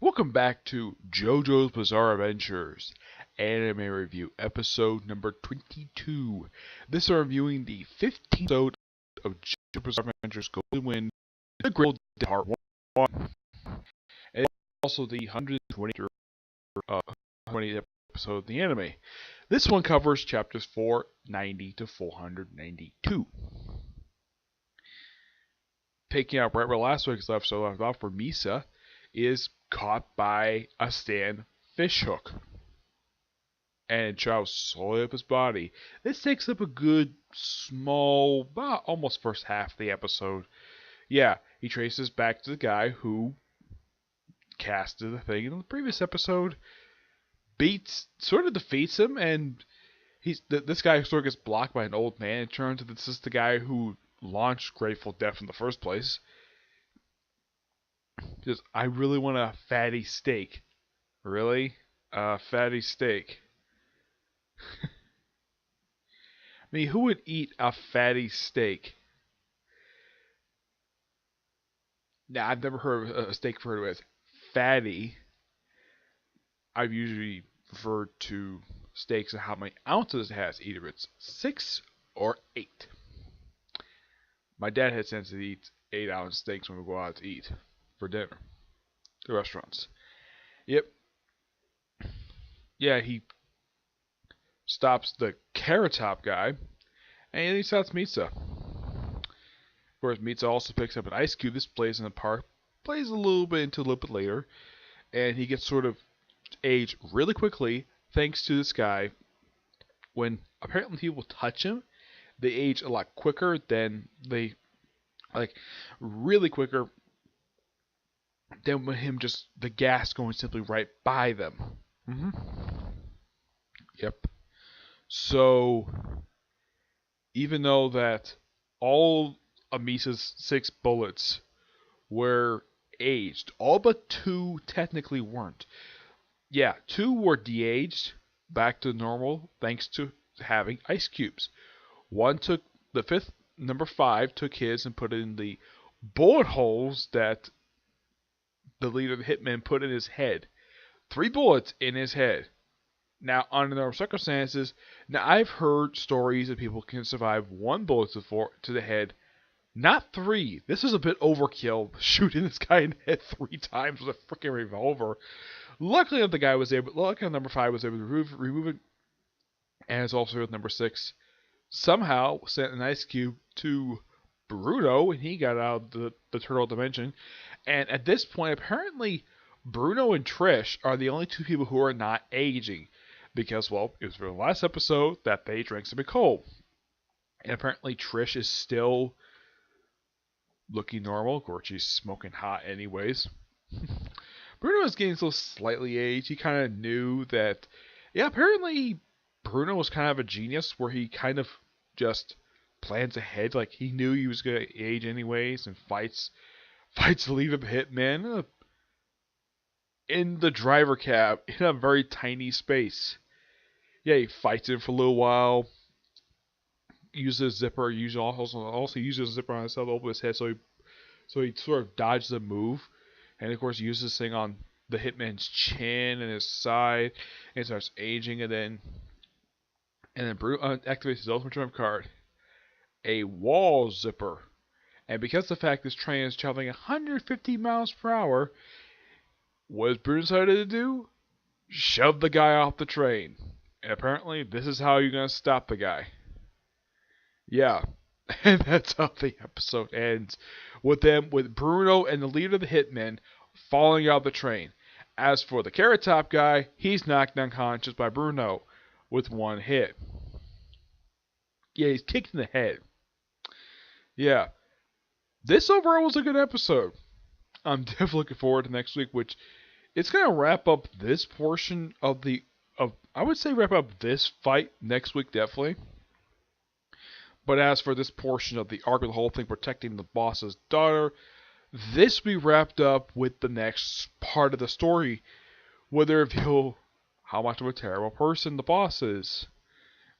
Welcome back to JoJo's Bizarre Adventures Anime Review, episode number 22. This is reviewing the 15th episode of JoJo's Bizarre Adventures Golden Wind, The Great Part 1, and also the 120th episode of the anime. This one covers chapters 490 to 492. Picking up right where last week's episode left off, where Misa is caught by a stand fishhook and it travels slowly up his body. This takes up a good small, about almost first half of the episode. Yeah, he traces back to the guy who casted the thing in the previous episode, sort of defeats him, and this guy sort of gets blocked by an old man. It turns out this is the guy who launched Grateful Death in the first place. Just, I really want a fatty steak. Really? Fatty steak. I mean, who would eat a fatty steak? Now, I've never heard of a steak referred to as fatty. I've usually referred to steaks and how many ounces it has. Either it's 6 or 8. My dad had sense to eat 8-ounce steaks when we go out to eat for dinner. The restaurants. Yep. Yeah, he stops the Carrot Top guy, and he stops Mitsa. Of course, Mitsa also picks up an ice cube. This plays in the park. Plays a little bit until a little bit later, and he gets sort of aged really quickly thanks to this guy. When apparently people touch him, they age a lot quicker than they, really quicker than with him just the gas going simply right by them. Yep. So, even though that all of Misa's 6 bullets were aged, all but 2 technically weren't. Yeah, 2 were de-aged back to normal thanks to having ice cubes. One took, the fifth, number 5, took his and put it in the bullet holes that the leader of the hitmen put in his head. 3 bullets in his head. Now, under normal circumstances, now I've heard stories that people can survive 1 bullet to the head, not 3. This is a bit overkill, shooting this guy in the head 3 times with a freaking revolver. Luckily, number 5 was able to remove it, and his officer with number 6 somehow sent an ice cube to Bruno, and he got out of the turtle dimension. And at this point, apparently, Bruno and Trish are the only 2 people who are not aging. Because, well, it was for the last episode that they drank some coal. And apparently Trish is still looking normal. Of course, she's smoking hot anyways. Bruno is getting so slightly aged. He kind of knew that, yeah, apparently Bruno was kind of a genius where he kind of just plans ahead. Like, he knew he was going to age anyways and fights the lead of the hitman in the driver cab in a very tiny space. Yeah, he fights him for a little while. Uses a zipper. Also uses a zipper on himself to open his head, so he sort of dodges the move, and of course uses this thing on the hitman's chin and his side, and starts aging, and then Bruno activates his ultimate trump card, a wall zipper, and because of the fact this train is traveling 150 miles per hour, what does Bruno decided to do? Shove the guy off the train. And apparently, this is how you're going to stop the guy. Yeah. And that's how the episode ends. With Bruno and the leader of the hitmen falling out of the train. As for the Carrot Top guy, he's knocked unconscious by Bruno with 1 hit. Yeah, he's kicked in the head. Yeah. This overall was a good episode. I'm definitely looking forward to next week, which it's going to wrap up this portion of I would say wrap up this fight next week, definitely. But as for this portion of the arc of the whole thing, protecting the boss's daughter, this will be wrapped up with the next part of the story, where they reveal how much of a terrible person the boss is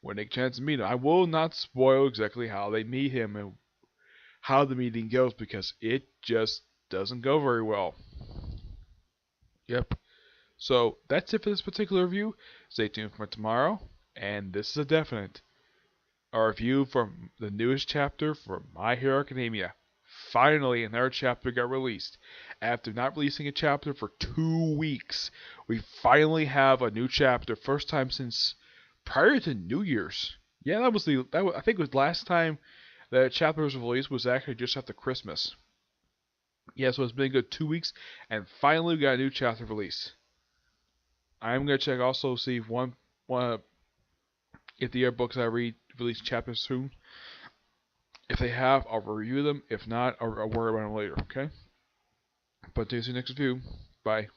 when they get a chance to meet him. I will not spoil exactly how they meet him and how the meeting goes, because it just doesn't go very well. Yep. So that's it for this particular review. Stay tuned for tomorrow. And this is a definite. A review from the newest chapter for My Hero Academia. Finally, another chapter got released. After not releasing a chapter for 2 weeks, we finally have a new chapter. First time since prior to New Year's. Yeah, I think it was last time that chapter was released was actually just after Christmas. Yeah, so it's been a good 2 weeks, and finally we got a new chapter released. I'm gonna check also see if the books I read release chapters soon. If they have, I'll review them. If not, I'll worry about them later. Okay. But see you next review. Bye.